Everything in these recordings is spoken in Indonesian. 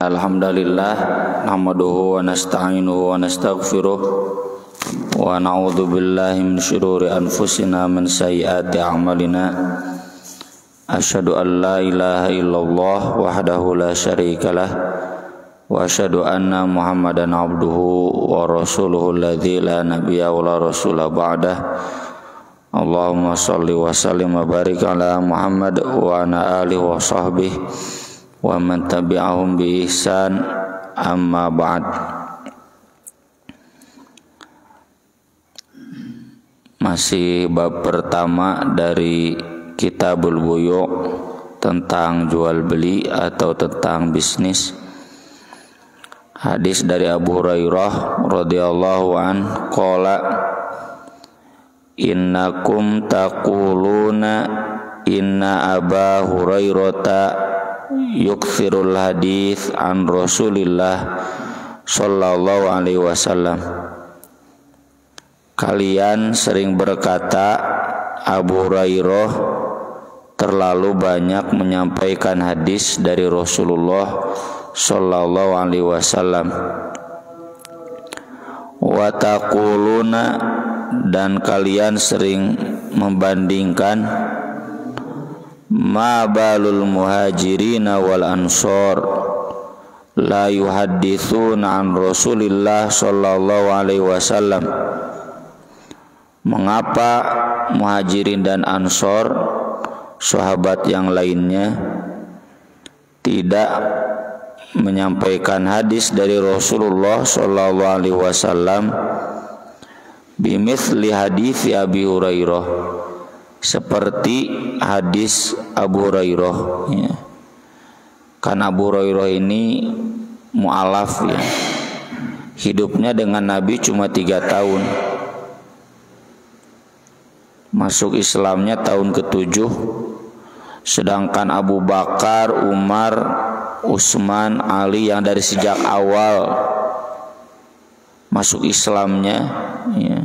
Alhamdulillah nahmaduhu wa nasta'inuhu wa nastaghfiruh wa na'udzu billahi min syururi anfusina min sayyiati a'malina. Asyhadu an la ilaha illallah wahdahu la syarikalah wa asyhadu anna Muhammadan abduhu wa rasuluhu alladzi la nabiyya wa la rasula ba'dah. Allahumma shalli wa sallim wa barik ala Muhammad wa ala alihi wa sahbihi wa man tabi'ahum bi ihsan, amma ba'd. Masih bab pertama dari Kitabul Buyu' tentang jual beli atau tentang bisnis. Hadis dari Abu Hurairah radhiyallahu an qala innakum taquluna inna Aba Hurairata yukthirul hadis an Rasulillah sallallahu alaihi wasallam. Kalian sering berkata Abu Hurairah terlalu banyak menyampaikan hadis dari Rasulullah sallallahu alaihi wasallam. Wa taquluna, dan kalian sering membandingkan ma balul muhajirina wal ansor la yuhadditsuna an Rasulillah sallallahu alaihi wasallam. Mengapa muhajirin dan ansor, sahabat yang lainnya, tidak menyampaikan hadis dari Rasulullah sallallahu alaihi wasallam bimithli hadis Abi Hurairah, seperti hadis Abu Hurairah ya. Karena Abu Hurairah ini mu'alaf ya. Hidupnya dengan Nabi cuma 3 tahun. Masuk Islamnya tahun ke-7. Sedangkan Abu Bakar, Umar, Utsman, Ali yang dari sejak awal masuk Islamnya ya,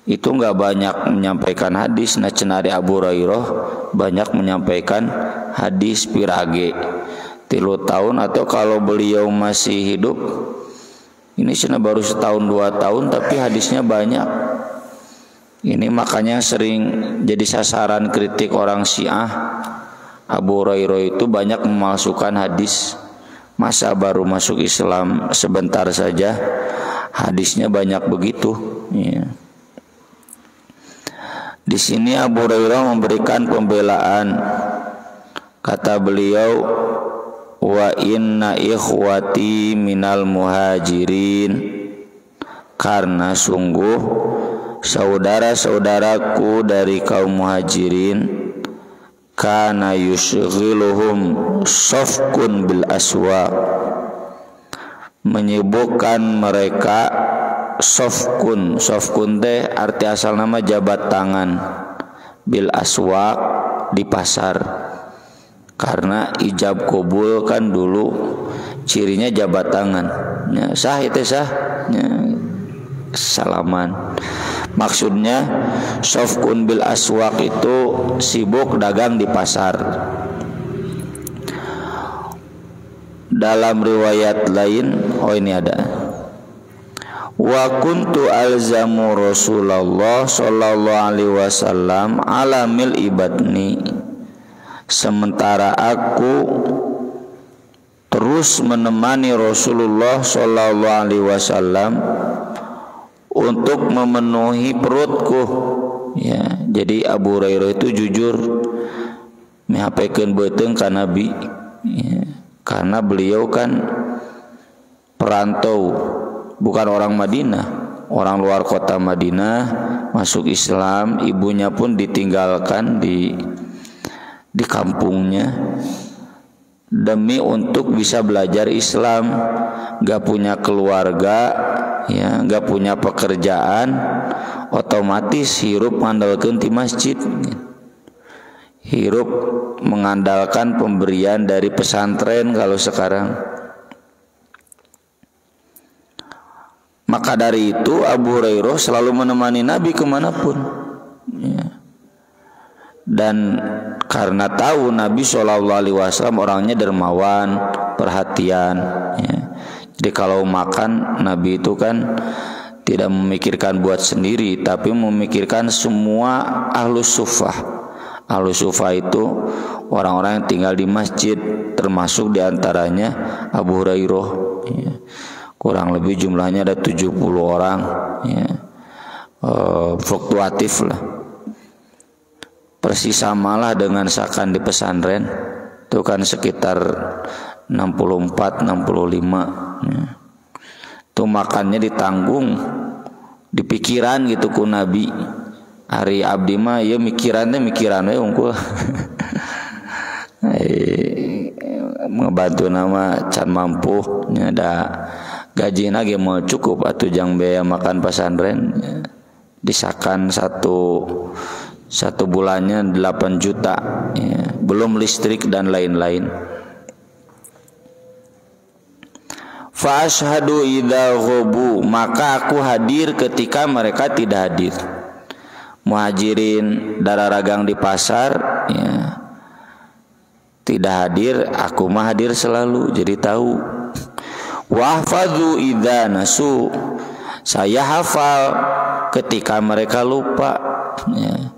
itu enggak banyak menyampaikan hadis. Nah cenari Abu Hurairah banyak menyampaikan hadis pirage 3 tahun, atau kalau beliau masih hidup ini cina baru setahun 2 tahun tapi hadisnya banyak. Ini makanya sering jadi sasaran kritik orang Syiah. Abu Hurairah itu banyak memalsukan hadis. Masa baru masuk Islam sebentar saja hadisnya banyak begitu ya. Di sini Abu Hurairah memberikan pembelaan. Kata beliau, wa inna ikhwati minal muhajirin, karena sungguh saudara-saudaraku dari kaum muhajirin, kana yushghiluhum safkun bil aswaq, menyibukkan mereka sofkun teh arti asal nama jabat tangan, bil aswaq di pasar. Karena ijab qabul kan dulu cirinya jabat tangan ya, sah itu sah ya, salaman. Maksudnya sofkun bil aswaq itu sibuk dagang di pasar. Dalam riwayat lain, oh ini ada, wa kuntu alzamu Rasulullah sallallahu alaihi wasallam ala mil ibadni, sementara aku terus menemani Rasulullah sallallahu alaihi wasallam untuk memenuhi perutku ya. Jadi Abu Hurairah itu jujur menyampaikan beuteung ka Nabi ya. Karena beliau kan perantau, bukan orang Madinah, orang luar kota Madinah, masuk Islam, ibunya pun ditinggalkan di kampungnya demi untuk bisa belajar Islam. Gak punya keluarga ya, gak punya pekerjaan, otomatis hirup mengandalkan di masjid, hirup mengandalkan pemberian dari pesantren kalau sekarang. Maka dari itu Abu Hurairah selalu menemani Nabi kemanapun ya. Dan karena tahu Nabi SAW orangnya dermawan, perhatian ya. Jadi kalau makan Nabi itu kan tidak memikirkan buat sendiri, tapi memikirkan semua ahlus sufah. Ahlus sufah itu orang-orang yang tinggal di masjid, termasuk diantaranya Abu Hurairah ya. Kurang lebih jumlahnya ada 70 orang ya. Fluktuatif lah. Persis samalah dengan sakan di pesantren itu kan sekitar 64-65 ya. Itu makannya ditanggung di pikiran gitu ku Nabi. Hari abdi mah ya mikirannya unggul. Ngebantu nama can mampu nya ada gaji nage mau cukup atuh jang biaya makan pesantren ya. Disakan satu bulannya 8 juta ya. Belum listrik dan lain-lain. Fa ashhadu idza ghabu, maka aku hadir ketika mereka tidak hadir. Muhajirin dararagang di pasar ya, tidak hadir, aku mah hadir selalu, jadi tahu. Wahfadzu idza nasu, saya hafal ketika mereka lupa ya.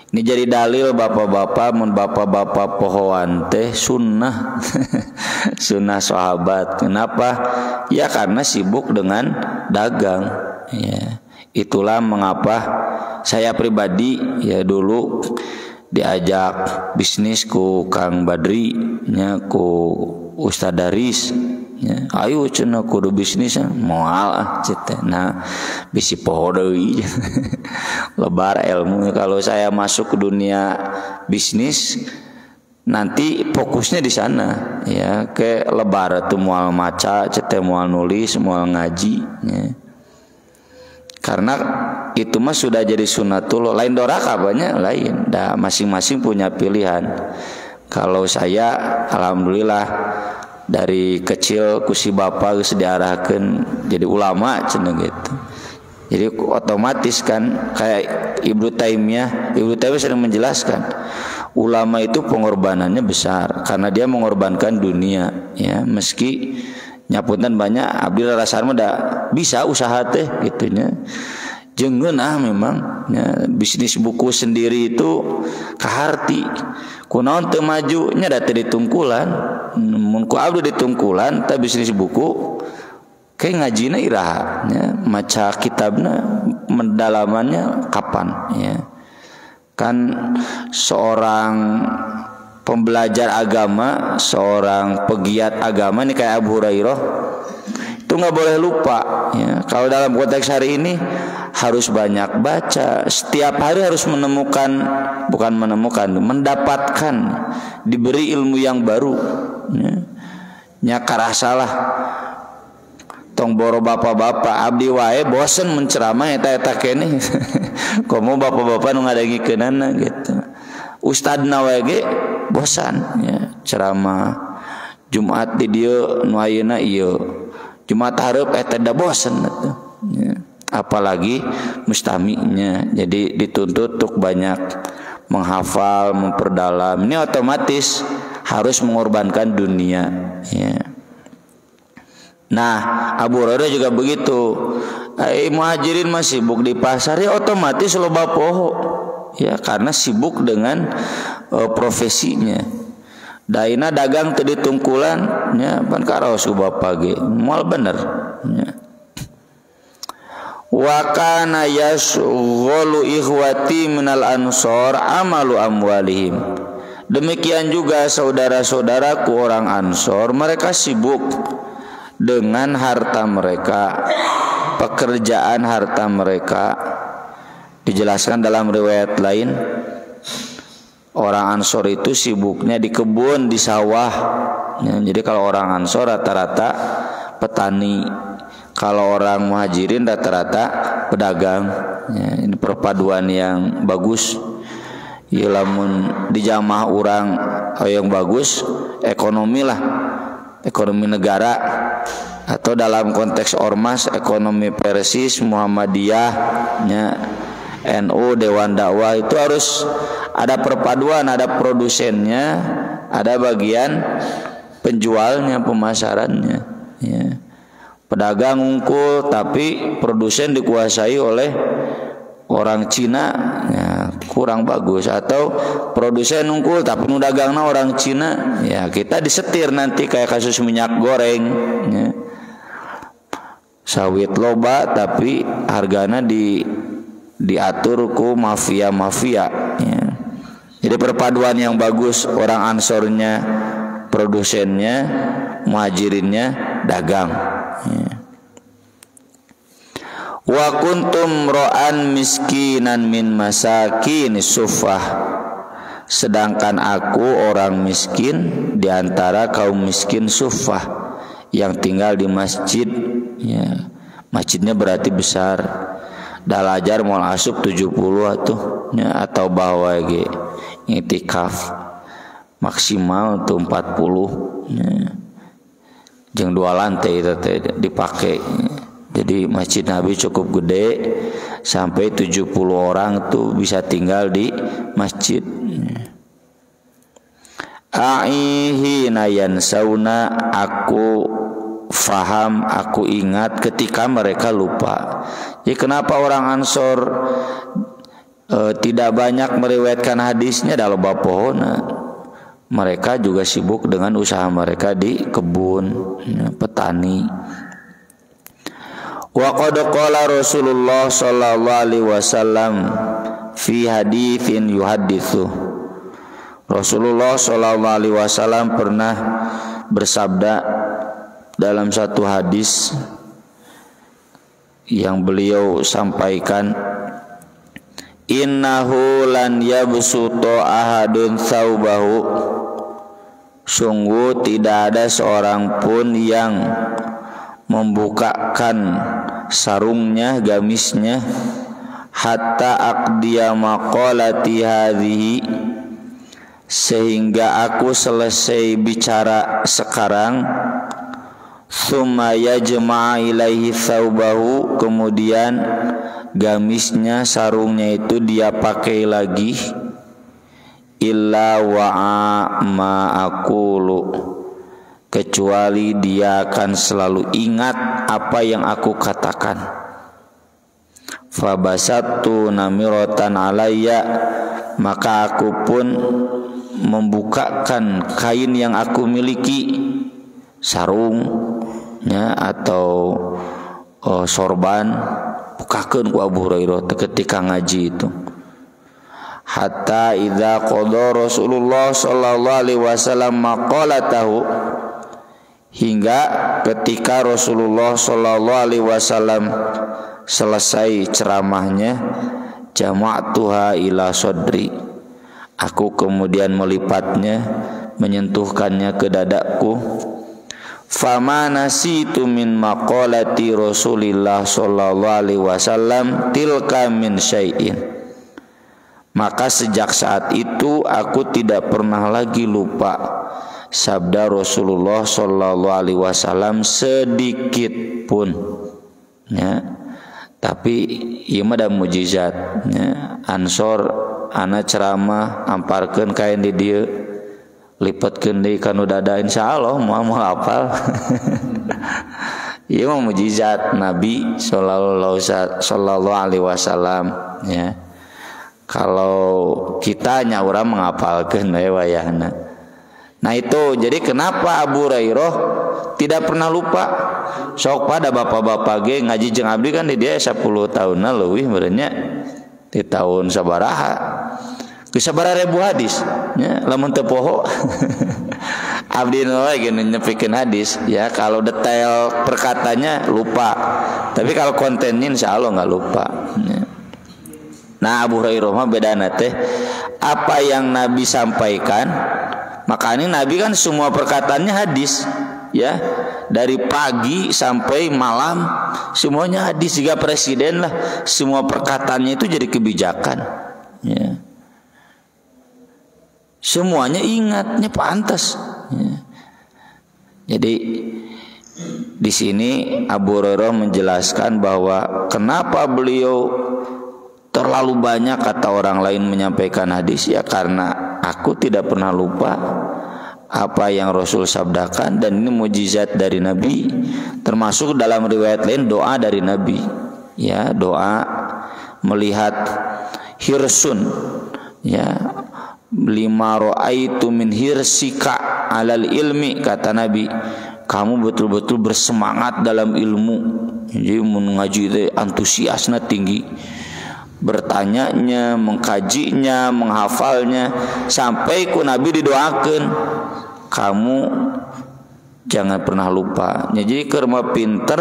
Ini jadi dalil bapak-bapak, mun bapak-bapak pohoan teh sunnah. Sunnah sahabat. Kenapa? Ya karena sibuk dengan dagang ya. Itulah mengapa saya pribadi ya dulu diajak bisnis ku Kang Badri nya, ku Ustaz Daris ya. Ayo cenah kudu bisnis moal cete. Nah bisi poho deui. Lebar ilmu. Kalau saya masuk ke dunia bisnis nanti fokusnya di sana ya, ke lebar tuh moal maca cete, moal nulis, moal ngaji ya. Karena itu mah sudah jadi sunatullah. Lain doraka banyak lain. Dah masing-masing punya pilihan. Kalau saya alhamdulillah dari kecil kusi bapak geus diarahkeun jadi ulama cenah gitu. Jadi otomatis kan kayak Ibnu Taimiyah sering menjelaskan ulama itu pengorbanannya besar karena dia mengorbankan dunia ya, meski nyapunten banyak abdi rasana da bisa usaha teh gitunya. Jeung memang ya, bisnis buku sendiri itu kaharti kunaon teu maju nya da teu ditungkulan. Mun ku abdi ditungkulan teh bisnis buku kayak ngajina iraha ya, maca kitabna mendalamannya kapan ya. Kan seorang pembelajar agama, seorang pegiat agama ini kayak Abu Hurairah itu nggak boleh lupa ya. Kalau dalam konteks hari ini harus banyak baca, setiap hari harus mendapatkan, diberi ilmu yang baru ya. Nya karasalah tong boro bapak-bapak abdi wae bosen menceramah eta keneh. Komo bapak-bapak nu ngadengikeunana gitu. Ustadna wae ge bosan ya, ceramah Jumat di dieu nu ayeuna ieu. Jumat hareup eta da bosan atuh ya. Apalagi mustaminya. Jadi dituntut untuk banyak menghafal, memperdalam. Ini otomatis harus mengorbankan dunia ya. Nah, Abu Hurairah juga begitu. Muhajirin masih sibuk di pasar ya otomatis loba poho ya, karena sibuk dengan profesinya. Daina dagang teu ditungkulan nya pan karaos ku bapa ge moal bener nya. Wa kana yashghalu ikhwati minal ansor amalu amwalihim. Demikian juga saudara-saudaraku orang Ansor, mereka sibuk dengan harta mereka, pekerjaan harta mereka. Dijelaskan dalam riwayat lain, orang Ansor itu sibuknya di kebun, di sawah ya. Jadi kalau orang Ansor rata-rata petani, kalau orang Muhajirin rata-rata pedagang ya. Ini perpaduan yang bagus ya, lamun dijamah orang yang bagus, ekonomi lah, ekonomi negara, atau dalam konteks ormas ekonomi Persis, Muhammadiyah ya, NU, Dewan Dakwah, itu harus ada perpaduan, ada produsennya, ada bagian penjualnya, pemasarannya, ya. Pedagang unggul tapi produsen dikuasai oleh orang Cina, ya, kurang bagus. Atau produsen unggul tapi nu dagangna orang Cina, ya kita disetir nanti kayak kasus minyak goreng, ya. Sawit loba tapi hargana diatur ku mafia, ya. Jadi perpaduan yang bagus, orang ansornya, produsennya, muhajirinnya, dagang, ya. Wa kuntum ro'an miskinan min masakin suffah, sedangkan aku orang miskin di antara kaum miskin suffah yang tinggal di masjid, ya. Masjidnya berarti besar. Dalajar mau asup 70 atuh, ya, atau bawa ge itikaf maksimal tuh 40, ya. Jeung 2 lantai itu dipakai. Jadi masjid Nabi cukup gede sampai 70 orang tuh bisa tinggal di masjid. Aihina yansauna, aku faham, aku ingat ketika mereka lupa. Jadi kenapa orang Ansor tidak banyak meriwayatkan hadisnya dalam bab pohona? Mereka juga sibuk dengan usaha mereka di kebun, ya, petani. Wa qad qala Rasulullah sallallahu alaihi wasallam fi haditsin yuhadditsu. Rasulullah sallallahu alaihi wasallam pernah bersabda dalam satu hadis yang beliau sampaikan, innahu lan yabsutu ahadun thawbahu, sungguh tidak ada seorang pun yang membukakan sarungnya, gamisnya, hatta aqdiya maqalati hadhihi, sehingga aku selesai bicara sekarang, thumma yajma'a ilaihi thawbahu, kemudian gamisnya, sarungnya itu dia pakai lagi, illa wa'a ma aqulu, kecuali dia akan selalu ingat apa yang aku katakan. Fabasattu namiratan alayya, maka aku pun membukakan kain yang aku miliki, sarungnya atau sorban, bukakeun ku Abu Hurairah ketika ngaji itu. Hatta idza qada Rasulullah sallallahu alaihi wasallam maqalatahu, hingga ketika Rasulullah sallallahu alaihi wasallam selesai ceramahnya, jama'tuha ila sadri, aku kemudian melipatnya, menyentuhkannya ke dadaku. Fama nasitu min maqalati Rasulillah sallallahu alaihi wasallam tilka min syai'in, maka sejak saat itu aku tidak pernah lagi lupa sabda Rasulullah sallallahu alaihi wasallam sedikit pun, ya. Tapi ieu mah da mujizat, ya. Ansor ana ceramah amparkeun kain di dieu, lipatkeun deui kana dada, insyaallah moal hafal. Ieu mah mujizat Nabi sallallahu alaihi wasallam, ya. Kalau kita nya urang menghafalkeun we wayahna. Nah itu, jadi kenapa Abu Hurairah tidak pernah lupa? Sok pada bapak-bapak ge ngaji jeung abdi kan di dia 10 tahunna leuwih merenya di tahun sabaraha. Geus sabaraha ribu hadis nya lamun teu poho. Abdi lagi nyepikeun hadis, ya kalau detail perkatanya lupa. Tapi kalau kontennya insyaallah enggak lupa. Nah Abu Hurairah mah bedana teh apa yang Nabi sampaikan. Makanya Nabi kan semua perkataannya hadis, ya, dari pagi sampai malam semuanya hadis. Jika presiden lah semua perkataannya itu jadi kebijakan, ya. Semuanya ingatnya pantas, ya. Jadi di sini Abu Hurairah menjelaskan bahwa kenapa beliau terlalu banyak kata orang lain menyampaikan hadis, ya karena aku tidak pernah lupa apa yang Rasul sabdakan, dan ini mukjizat dari Nabi. Termasuk dalam riwayat lain doa dari Nabi, ya, doa melihat hirsun, ya, lima ra'aitu min hirsika alal ilmi, kata Nabi, kamu betul-betul bersemangat dalam ilmu. Jadi mengaji itu antusiasnya tinggi, bertanyanya, mengkajinya, menghafalnya, sampai ku Nabi didoakan, kamu jangan pernah lupa. Jadi kerma pinter,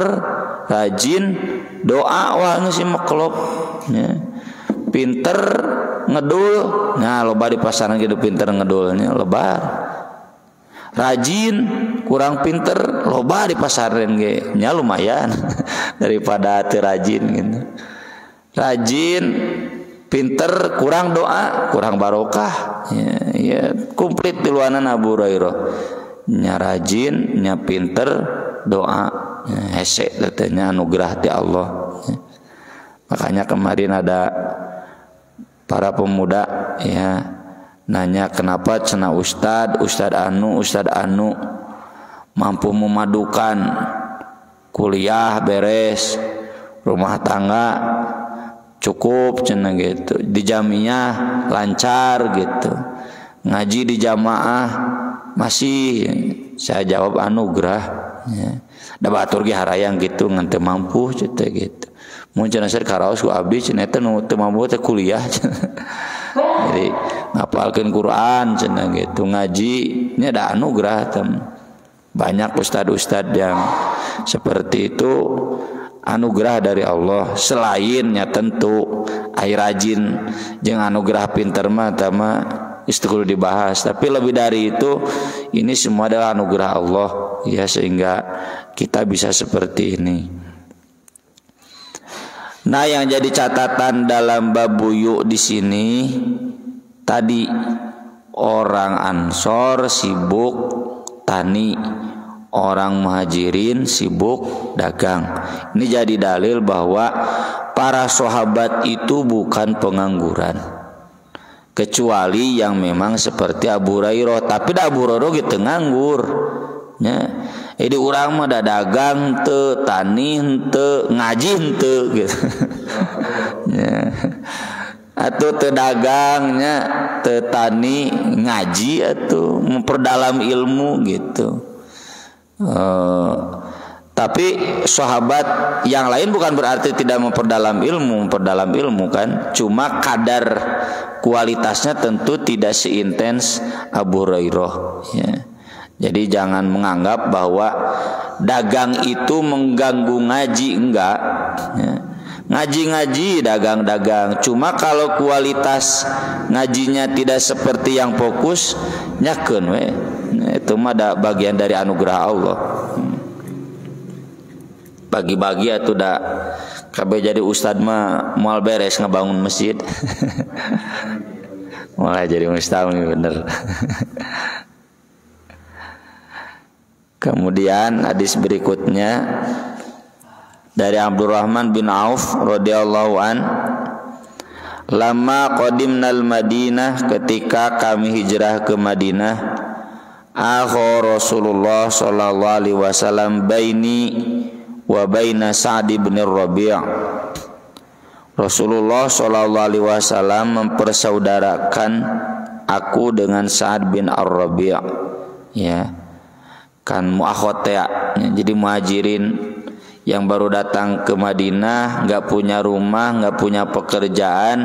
rajin doa, wah nu si maklok, ya. Pinter ngedul, nah loba di pasaran gitu, pinter ngedulnya lebar. Rajin kurang pinter, loba di pasaran ge, nya lumayan daripada teu rajin gitu. Rajin pinter kurang doa, kurang barokah, ya, ya komplit tiluanan Abu Hurairah. Nya rajin, nya pinter doa, ya, hese katanya anugerah ti Allah, ya. Makanya kemarin ada para pemuda, ya, nanya kenapa cenah Ustad anu mampu memadukan kuliah beres, rumah tangga cukup cenah gitu, di jamiah lancar gitu, ngaji di jamaah masih. Saya jawab anugerah, ya. Da batur ge harayang gitu ngan teu mampu cenah gitu. Mun cenah seur karaos ku abdi cenah teh nu teu mampu teh kuliah. Jadi ngapalkeun Quran cenah gitu, ngaji nya da anugerah tem. Banyak ustad-ustad yang seperti itu, anugerah dari Allah. Selainnya tentu ai rajin jeung anugerah pinter mah tama istiqul dibahas, tapi lebih dari itu ini semua adalah anugerah Allah, ya, sehingga kita bisa seperti ini. Nah, yang jadi catatan dalam bab buyu di sini tadi, orang Ansor sibuk tani, orang Muhajirin sibuk dagang. Ini jadi dalil bahwa para sahabat itu bukan pengangguran, kecuali yang memang seperti Abu Hurairah. Tapi Abu Hurairah gitu nganggur, ya. Jadi urang mah da dagang teu, tani teu, ngaji teu gitu. Ya. Atuh teu dagangnya, teu tani, ngaji atuh memperdalam ilmu gitu. Tapi sahabat yang lain bukan berarti tidak memperdalam ilmu kan, cuma kadar kualitasnya tentu tidak seintens Abu Hurairah, ya. Jadi jangan menganggap bahwa dagang itu mengganggu ngaji, enggak, ya. Ngaji-ngaji, dagang-dagang, cuma kalau kualitas ngajinya tidak seperti yang fokus, nyakeun we. Itu mah ada bagian dari anugerah Allah. Bagi-bagi atuh da kabeh jadi ustad mah moal beres ngebangun masjid. Mulai jadi ustad bener. Kemudian hadis berikutnya dari Abdurrahman bin Auf radhiyallahu an, lama qadimnal Madinah, ketika kami hijrah ke Madinah, akha Rasulullah sallallahu alaihi wasallam baini wa baina Sa'd bin Rabi'. Rasulullah sallallahu alaihi wasallam mempersaudarakan aku dengan Sa'd bin Ar-Rabi', ya. Kan muakhot ya. Jadi muhajirin yang baru datang ke Madinah, nggak punya rumah, nggak punya pekerjaan,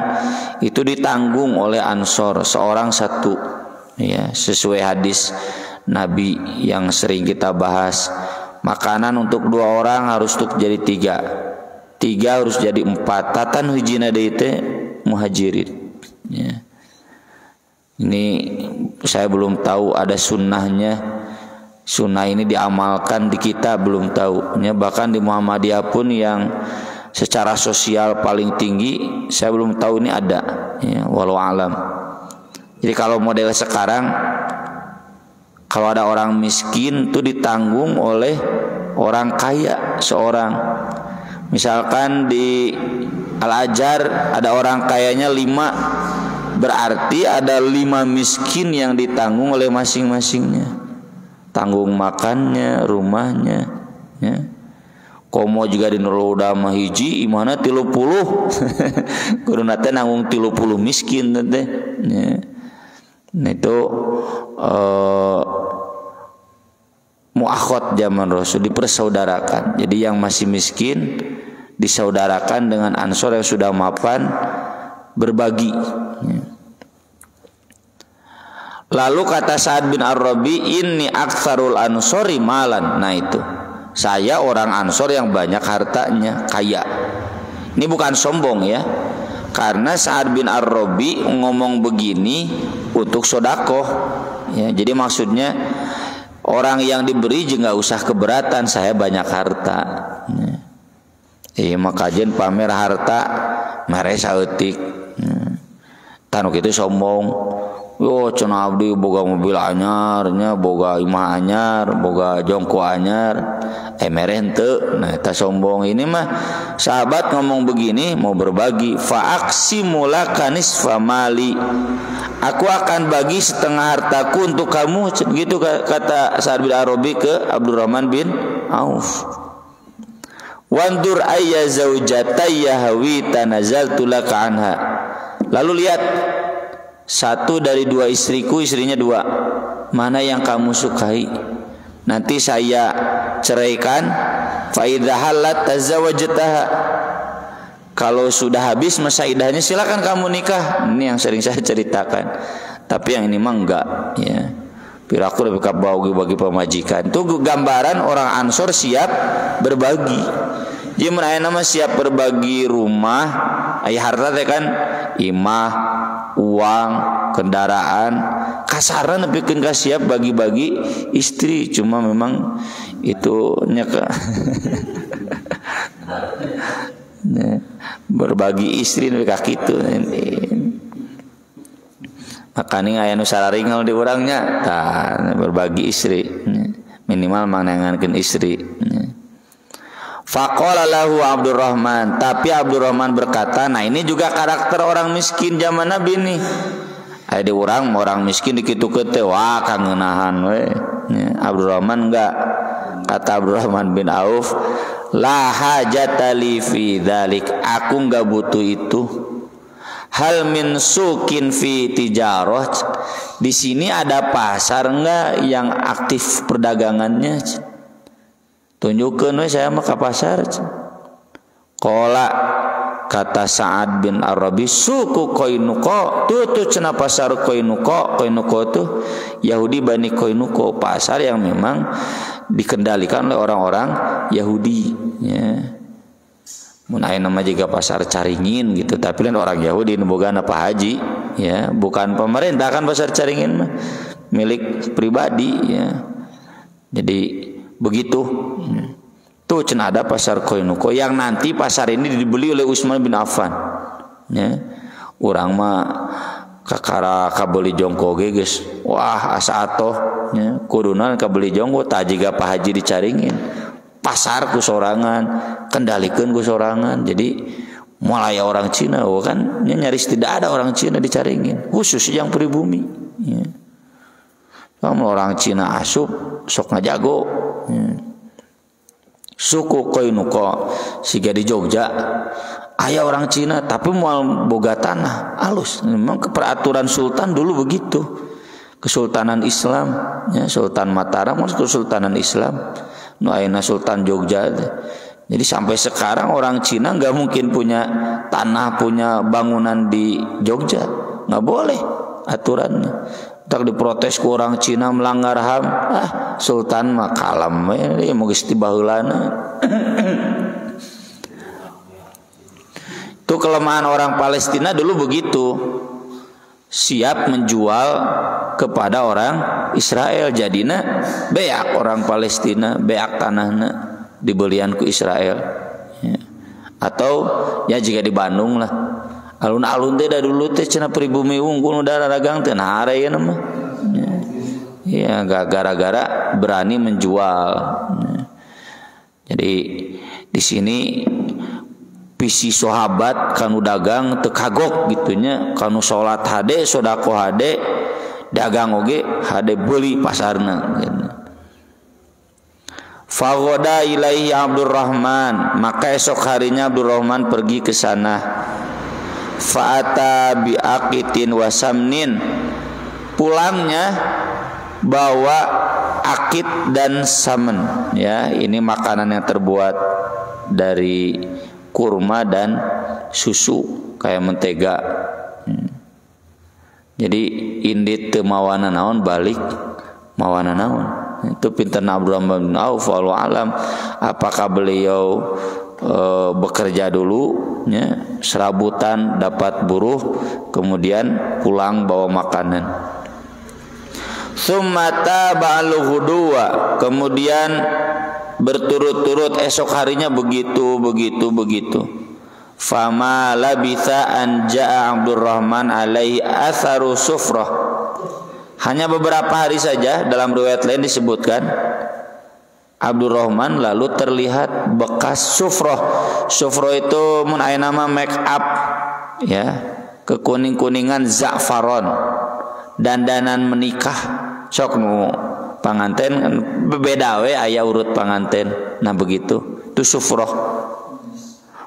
itu ditanggung oleh Ansor seorang satu, ya, sesuai hadis Nabi yang sering kita bahas. Makanan untuk 2 orang harus jadi 3 harus jadi 4. Tatan hujina deui teh muhajirin, ya. Ini saya belum tahu ada sunnahnya. Sunnah ini diamalkan di kita belum tahu, ya. Bahkan di Muhammadiyah pun yang secara sosial paling tinggi saya belum tahu ini ada, ya, walau alam. Jadi kalau model sekarang, kalau ada orang miskin itu ditanggung oleh orang kaya seorang. Misalkan di Al-Azhar ada orang kayanya 5, Berarti ada 5 miskin yang ditanggung oleh masing-masingnya. Tanggung makannya, rumahnya, ya. Komo juga di noloda mah hiji imana 30. Kuduna teh nanggung 30 miskin teh. Ya. Nah itu muakhot zaman Rasul, dipersaudarakan. Jadi yang masih miskin disaudarakan dengan ansor yang sudah mapan, berbagi. Lalu kata Sa'ad bin Ar-Rabi, inni aktsarul ansori malan. Nah itu, saya orang ansor yang banyak hartanya, kaya. Ini bukan sombong ya, karena Sa'ad bin Ar-Rabi ngomong begini untuk sodakoh ya. Jadi maksudnya orang yang diberi juga nggak usah keberatan, saya banyak harta ya. Makajen pamer harta mere saeutik ya. Tanuk itu sombong. Yo cenah abdi boga mobil anyar nya, boga imah anyar, boga jongko anyar. Mere henteu. Nah eta sombong. Ini mah sahabat ngomong begini mau berbagi, fa aqsimu laka nisfa mali. Aku akan bagi setengah hartaku untuk kamu. Begitu kata Sa'ad bin Ar-Rabi ke Abdurrahman bin Auf. Wandur ayya zaujatayya hawi tanazaltu laka anha. Lalu lihat, satu dari 2 istriku, istrinya 2, mana yang kamu sukai, nanti saya ceraikan. Fa idza halat tazawwajtaha. Kalau sudah habis masa idahnya silakan kamu nikah. Ini yang sering saya ceritakan. Tapi yang ini mah enggak ya. Piraku lebih bagi pemajikan. Itu gambaran orang Ansor siap berbagi. Dia menaya nama siap berbagi rumah, harta teh kan, imah, uang, kendaraan. Kasaran nepikeun ka siap bagi-bagi istri, cuma memang itu nyaka berbagi istri mereka kitu. Makanya aya nu sararingal di urangnya, tah berbagi istri. Minimal mangangankeun istri. Faqala lahu Abdurrahman, tapi Abdurrahman berkata, nah ini juga karakter orang miskin zaman Nabi nih. Aya di urang orang miskin dikitukeun teh wah kangeunahan we. Abdurrahman enggak. Kata Abdurrahman bin Auf, la hajata li fi dzalik, aku enggak butuh itu. Hal min sukin fi tijarah, di sini ada pasar enggak yang aktif perdagangannya? Tunjukkeun we saya mah ka pasar. Qala, kata Sa'ad bin Ar-Rabi, suku Qainuqa, tuh cenah pasar Qainuqa. Qainuqa tuh Yahudi Bani Qainuqa, pasar yang memang dikendalikan oleh orang-orang Yahudi ya. Mun aya nama juga pasar Caringin gitu, tapi lain orang Yahudi nu bogana Pak Haji ya, bukan pemerintah kan pasar Caringin mah milik pribadi ya. Jadi begitu. Tuh cenah ada pasar Qainuqa yang nanti pasar ini dibeli oleh Utsman bin Affan. Ya. Urang mah kakara kabeli jongko ge geus. Wah asa atoh ya. Kuduna kabeli jongko tah jiga Pak Haji dicaringin. Pasar ku sorangan, kendalikeun ku sorangan. Jadi mulai orang Cina kan nyaris tidak ada orang Cina dicaringin, khusus yang pribumi. Ya. Kamu orang Cina asup sok ngajago. Ya. Suku Qainuqa siga di Jogja aya orang Cina tapi moal boga tanah alus. Memang peraturan sultan dulu begitu. Kesultanan Islam ya, Sultan Mataram kesultanan Islam. Nu ayeuna Sultan Jogja. Jadi sampai sekarang orang Cina enggak mungkin punya tanah, punya bangunan di Jogja. Enggak boleh aturannya. Tak diprotes ku orang Cina melanggar HAM, Sultan mah kalem we mau geus tibaheulana. Itu kelemahan orang Palestina dulu begitu. Siap menjual kepada orang Israel, jadina beak orang Palestina, beak tanahna dibelian ku Israel. Ya. Atau ya jika di Bandung lah. Alun-alun teh da dulu teh cenah pribumi unggul udara dagang teh nah aya mah. Ya, gara-gara berani menjual. Ya. Jadi di sini pisi sahabat kanu dagang teu kagok gitunya, kanu salat hade sodako hade dagang oge hade beuli pasarna gitu. Fagoda ilaihi Abdurrahman, maka esok harinya Abdurrahman pergi ke sana. Fa'ata biaqitin wasamnin, pulangnya bawa akit dan samen, ya ini makanan yang terbuat dari kurma dan susu kayak mentega. Jadi indit teu mawana naon balik mawana naon. Itu pinten Abdurrahman bin Auf, wallahu alam apakah beliau bekerja dulu ya, serabutan dapat buruh kemudian pulang bawa makanan. Summata ba'al ghudwa, kemudian berturut-turut esok harinya begitu. Fama labitha an ja'a Abdurrahman alaihi atharu sufrah. Hanya beberapa hari saja, dalam riwayat lain disebutkan Abdurrahman lalu terlihat bekas sufroh. Sufroh itu mun aya nama make up ya, kekuning-kuningan za'faron, dandanan menikah. Sok nu panganten kan beda we aya urut panganten. Nah begitu, itu sufroh.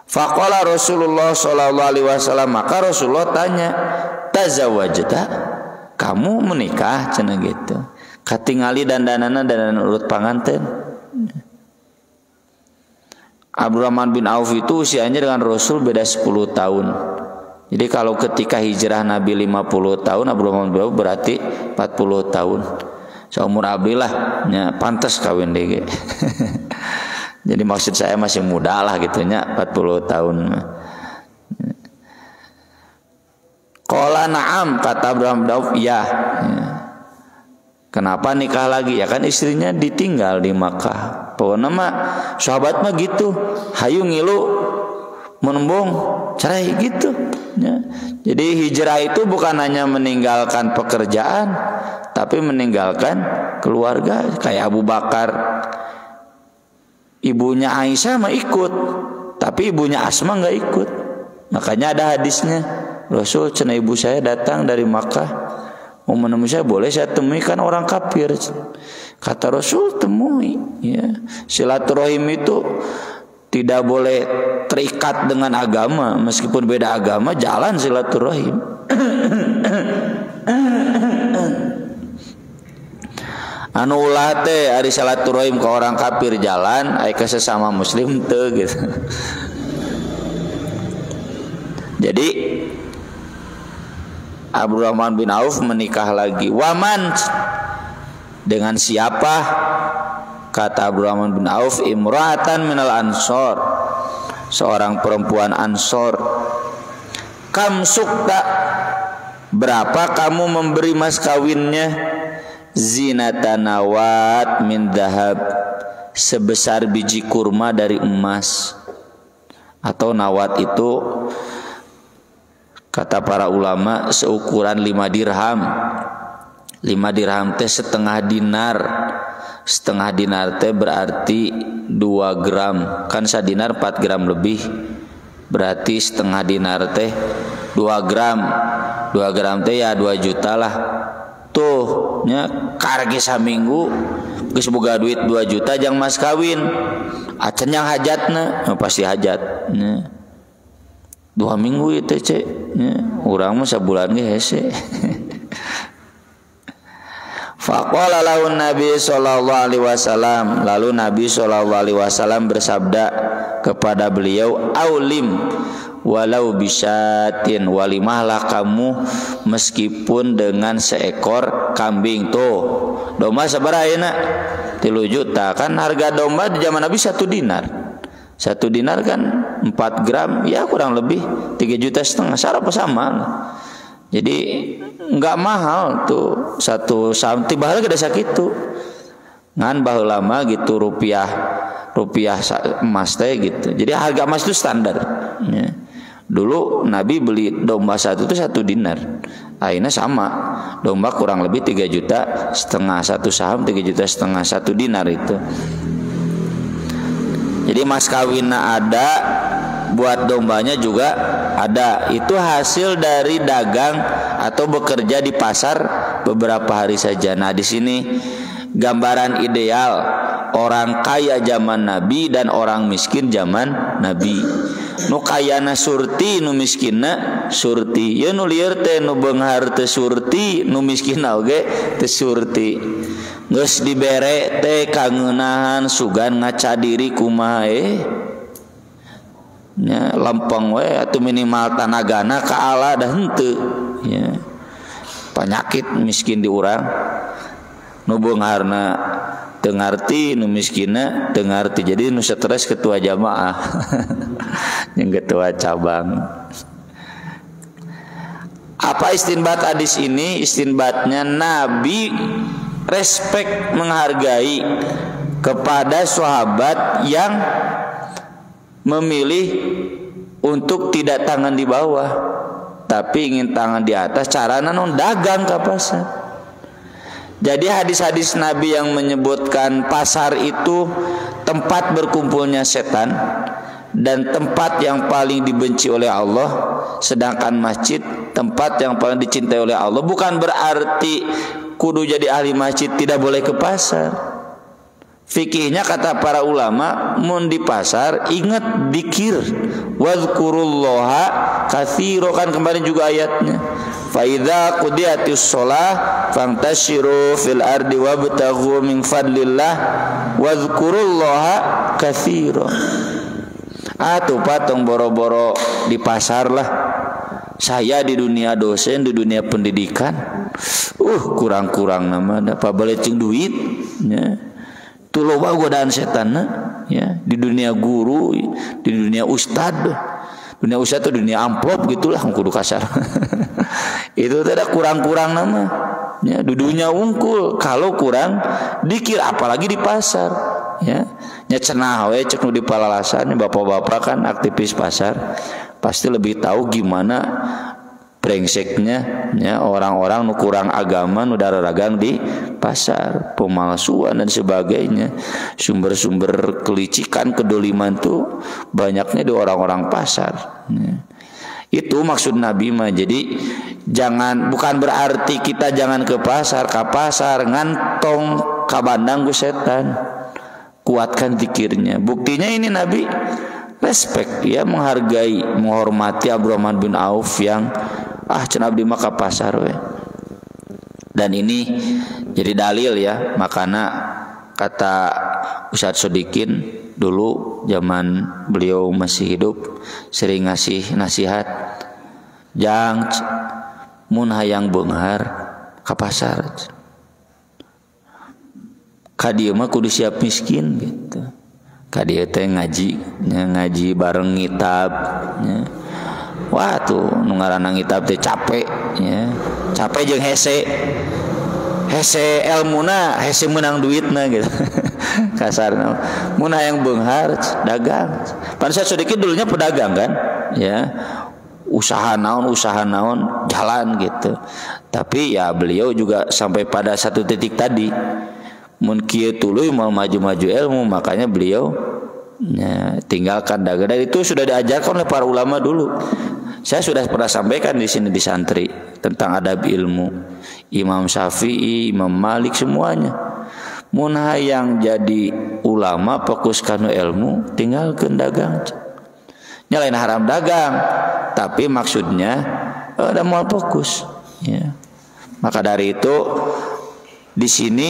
Faqala Rasulullah sallallahu alaihi wasallam, maka Rasulullah tanya, "Tazawwajta? Kamu menikah?" cenah gitu. Katingali dandanan urut panganten. Abdurrahman bin Auf itu usianya dengan Rasul beda 10 tahun. Jadi kalau ketika hijrah Nabi 50 tahun, Abdurrahman bin Auf berarti 40 tahun. Seumur Abi lah, ya, pantas kawin DG. Jadi maksud saya masih muda lah gitunya, 40 tahun. Qala na'am, kata Abdurrahman bin Auf, ya. Kenapa nikah lagi? Ya kan istrinya ditinggal di Makkah. Pokoknya mah sahabat mah gitu, hayu ngilu menembung cerai gitu ya. Jadi hijrah itu bukan hanya meninggalkan pekerjaan, tapi meninggalkan keluarga. Kayak Abu Bakar, ibunya Aisyah mah ikut, tapi ibunya Asma nggak ikut. Makanya ada hadisnya, Rasul cenah ibu saya datang dari Makkah mau menemui saya, boleh saya temui, kan orang kafir. Kata Rasul, temui ya. Silaturahim itu tidak boleh terikat dengan agama, meskipun beda agama jalan silaturahim. Anu ulah teh ari silaturahim ke orang kafir jalan, ai ke sesama muslim teu gitu. Jadi Abdurrahman bin Auf menikah lagi. Waman, dengan siapa? Kata Abdurrahman bin Auf, imra'atan minal ansor, seorang perempuan Ansor. Kam sukta, berapa kamu memberi mas kawinnya? Zinatanawat min dahab, sebesar biji kurma dari emas. Atau nawat itu kata para ulama seukuran 5 dirham. 5 dirham teh setengah dinar. Setengah dinar teh berarti 2 gram. Kan sadinar 4 gram lebih. Berarti setengah dinar teh 2 gram. 2 gram teh ya 2 juta lah. Tuh nya karge saminggu geus boga duit 2 juta jang mas kawin. Acan yang hajatna, pasti hajat. 2 minggu itu cek, urang mah sabulan ge hese. Faqala lahu Nabi sallallahu alaihi wasallam, lalu Nabi sallallahu alaihi wasallam bersabda kepada beliau, aulim walau bisyatin, walimahlah kamu meskipun dengan seekor kambing. Tuh domba sabaraha ayeuna? 3 juta. Kan harga domba di zaman Nabi 1 dinar. 1 dinar kan 4 gram, ya kurang lebih 3,5 juta. Sarapa sama. Jadi enggak mahal tuh 1 saham. Tiba lagi ada sakitu. Ngan baheula lama gitu rupiah emas teh gitu. Jadi harga emas itu standar. Ya. Dulu Nabi beli domba 1 itu 1 dinar. Akhirnya sama. Domba kurang lebih 3,5 juta, 1 saham 3,5 juta, 1 dinar itu. Jadi mas kawinna ada buat dombanya juga ada. Itu hasil dari dagang atau bekerja di pasar beberapa hari saja. Nah, di sini gambaran ideal orang kaya zaman Nabi dan orang miskin zaman Nabi. Nu kayana surti, nu miskinna surti. Ya nu lieur teh nu beunghar teu surti, nu miskinna oge teu surti. Geus dibere teh kangeunahan sugan ngaca diri kumaha nya lempeng we atuh minimal tanagana ka Allah dah henteu ya. Penyakit miskin di urang. Nu beungharna teu ngarti, nu miskinna teu ngarti. Jadi nu stres ketua jamaah. Yang ketua cabang. Apa istinbat hadis ini? Istinbatnya Nabi respek, menghargai kepada sahabat yang memilih untuk tidak tangan di bawah tapi ingin tangan di atas, carana non dagang ke pasar. Jadi hadis-hadis Nabi yang menyebutkan pasar itu tempat berkumpulnya setan dan tempat yang paling dibenci oleh Allah, sedangkan masjid tempat yang paling dicintai oleh Allah, bukan berarti kudu jadi ahli masjid tidak boleh ke pasar. Fikihnya kata para ulama, mun di pasar ingat dzikir, wadzkurullaha katsira, kan kemarin juga ayatnya. Fa idza qudiyatis shalah fantashiru fil ardi wabtaghu min fadlillah wadzkurullaha katsira. Atuh patong boro-boro di pasar lah. Saya di dunia dosen, di dunia pendidikan, kurang-kurang nama dapat balecing duit, ya. Tu loba godaan setan, ya. Di dunia guru, di dunia ustad, dunia ustad itu dunia amplop gitulah, kudu kasar. Itu tidak kurang-kurang nama, ya. Dudunya unggul, kalau kurang dikir, apalagi di pasar, ya. Nya cenah we cek nu di palalasan, bapak-bapak kan aktivis pasar, pasti lebih tahu gimana brengseknya, ya, orang-orang nu kurang agama nu dararagang di pasar, pemalsuan dan sebagainya, sumber-sumber kelicikan, kedoliman tuh banyaknya di orang-orang pasar, ya. Itu maksud Nabi mah. Jadi jangan, bukan berarti kita jangan ke pasar ngantong kabandang ku setan. Kuatkan zikirnya. Buktinya ini Nabi respect, ya, menghargai, menghormati Abdurrahman bin Auf yang cenah abdi mah ka pasar we. Dan ini jadi dalil, ya, makana kata Ustadz Sodikin dulu zaman beliau masih hidup sering ngasih nasihat, jang mun hayang beunghar ka pasar, kadieu mah kudu siap miskin gitu. Kadieu teh ngaji bareng ngitab, ya. Wah tuh nu ngaranna ngitab teh capek, ya. Capek jeung hese elmuna, hese menang duitna gitu. Kasarna mun hayang beunghar dagang. Pan saya sedikit dulunya pedagang kan, ya. Usaha naon jalan gitu. Tapi ya beliau juga sampai pada satu titik tadi, mun kieu tuluy mau maju-maju ilmu, makanya beliau, ya, tinggalkan dagang. Dan itu sudah diajarkan oleh para ulama dulu. Saya sudah pernah sampaikan di sini di santri tentang adab ilmu. Imam Syafi'i, Imam Malik semuanya. Mun hayang jadi ulama fokuskan ilmu, tinggalkan dagang. Nyalain haram dagang, tapi maksudnya ada mau fokus, ya. Maka dari itu di sini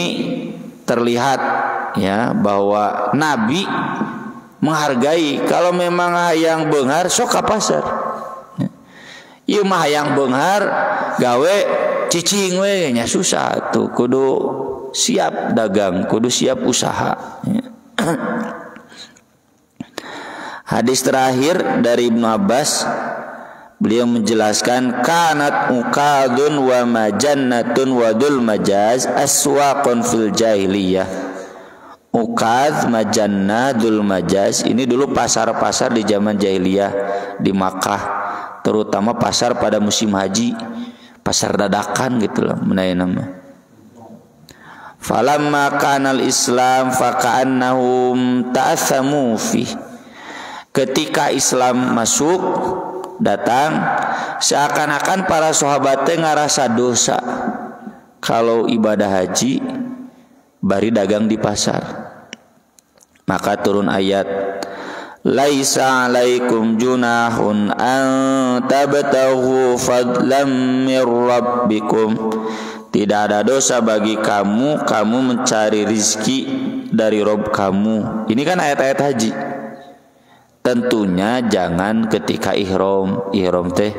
terlihat, ya, bahwa Nabi menghargai. Kalau memang hayang beunghar sok ka pasar, ieu mah hayang beunghar gawe cicing we nya susah tuh, kudu siap dagang, kudu siap usaha, ya. Hadis terakhir dari Ibnu Abbas, beliau menjelaskan kanat uqadun wa majannatun wa dul majaz aswaqun fil jahiliyah. Uqad, majannah, dul majaz ini dulu pasar-pasar di zaman jahiliyah di Makkah, terutama pasar pada musim haji, pasar dadakan gitu loh menaya nama. Falamma kanal Islam faka'annahum ta'athamu fi. ketika Islam masuk datang, seakan-akan para sahabat teh ngarasa dosa kalau ibadah haji bari dagang di pasar. Maka turun ayat, laisa alaikum junahun an tabtaghu fadlam mir rabbikum. Tidak ada dosa bagi kamu mencari rizki dari Rob kamu. Ini kan ayat-ayat haji. Tentunya jangan ketika ihram. Ihram teh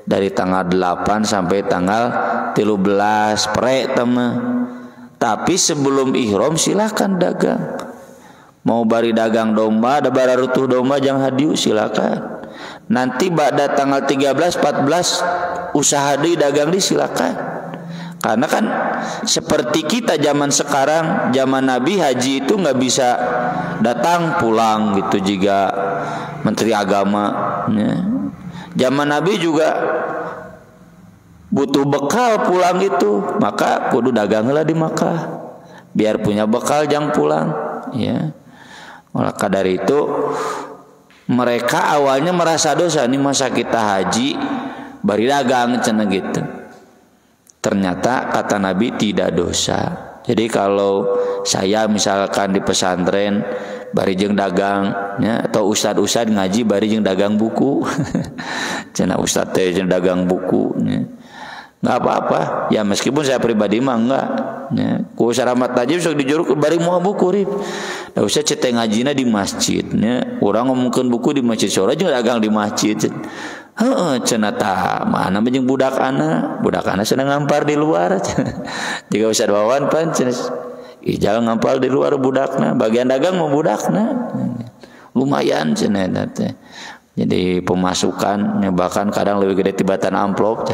dari tanggal 8 sampai tanggal 13 pre teman. Tapi sebelum ihram silakan dagang. Mau bari dagang domba, ada bararutuh domba jang hadiu silakan. Nanti pada tanggal 13 14 usaha deui dagang di silakan. Karena kan seperti kita zaman sekarang, zaman Nabi haji itu nggak bisa datang pulang gitu juga Menteri Agama. Ya. Zaman Nabi juga butuh bekal pulang itu, maka kudu daganglah di Makkah biar punya bekal jang pulang. Ya. Maka dari itu mereka awalnya merasa dosa, nih masa kita haji bari dagang cenah gitu. Ternyata kata Nabi tidak dosa. Jadi kalau saya misalkan di pesantren bari jeung dagang ya, atau ustad ngaji bari jeung dagang buku cenah ustad teh jeung dagang buku ya. Nggak apa-apa ya, meskipun saya pribadi mah enggak ya. Ku saramat tajib sok dijuruk bari moal buku rip. Da usah cete ngajina di masjid ya. Urang ngomongkeun buku di masjid sore jeung dagang di masjid. Heeh cenah tah mana mah jeung budak ana senang ngampar di luar. Jika Ustaz Wawan pan cenah ijal ngampar di luar budakna, bagian dagang mau budakna. Lumayan cenah teh. Jadi pemasukan bahkan kadang lebih gede tibatan amplop.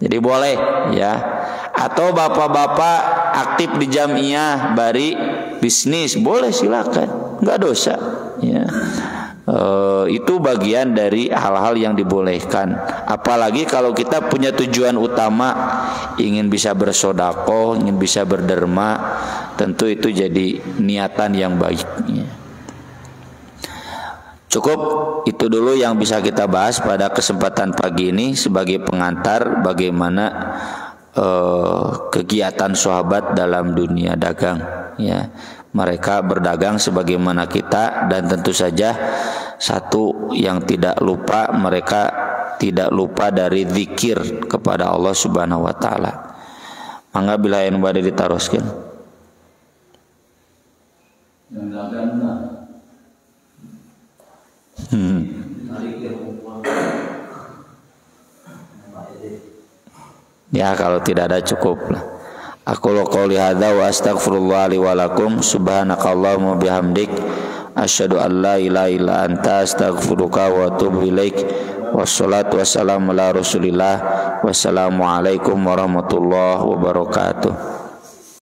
Jadi boleh ya. Atau bapak-bapak aktif di jamiah bari bisnis boleh silakan, enggak dosa ya. Itu bagian dari hal-hal yang dibolehkan. Apalagi kalau kita punya tujuan utama ingin bisa bersedekah, ingin bisa berderma, tentu itu jadi niatan yang baik ya. Cukup itu dulu yang bisa kita bahas pada kesempatan pagi ini sebagai pengantar bagaimana kegiatan sahabat dalam dunia dagang ya. Mereka berdagang sebagaimana kita, dan tentu saja satu yang tidak lupa, mereka tidak lupa dari zikir kepada Allah Subhanahu wa taala. Mangga bila yang bade ditaroskeun. Ya kalau tidak ada cukup lah. Aku qouli hadza wa astaghfirullah li wa lakum subhanakallahumma bihamdik asyhadu an la ilaha illa anta astaghfiruka wa atubu ilaik. Wassalatu wassalamu ala Rasulillah. Wassalamu alaikum warahmatullahi wabarakatuh.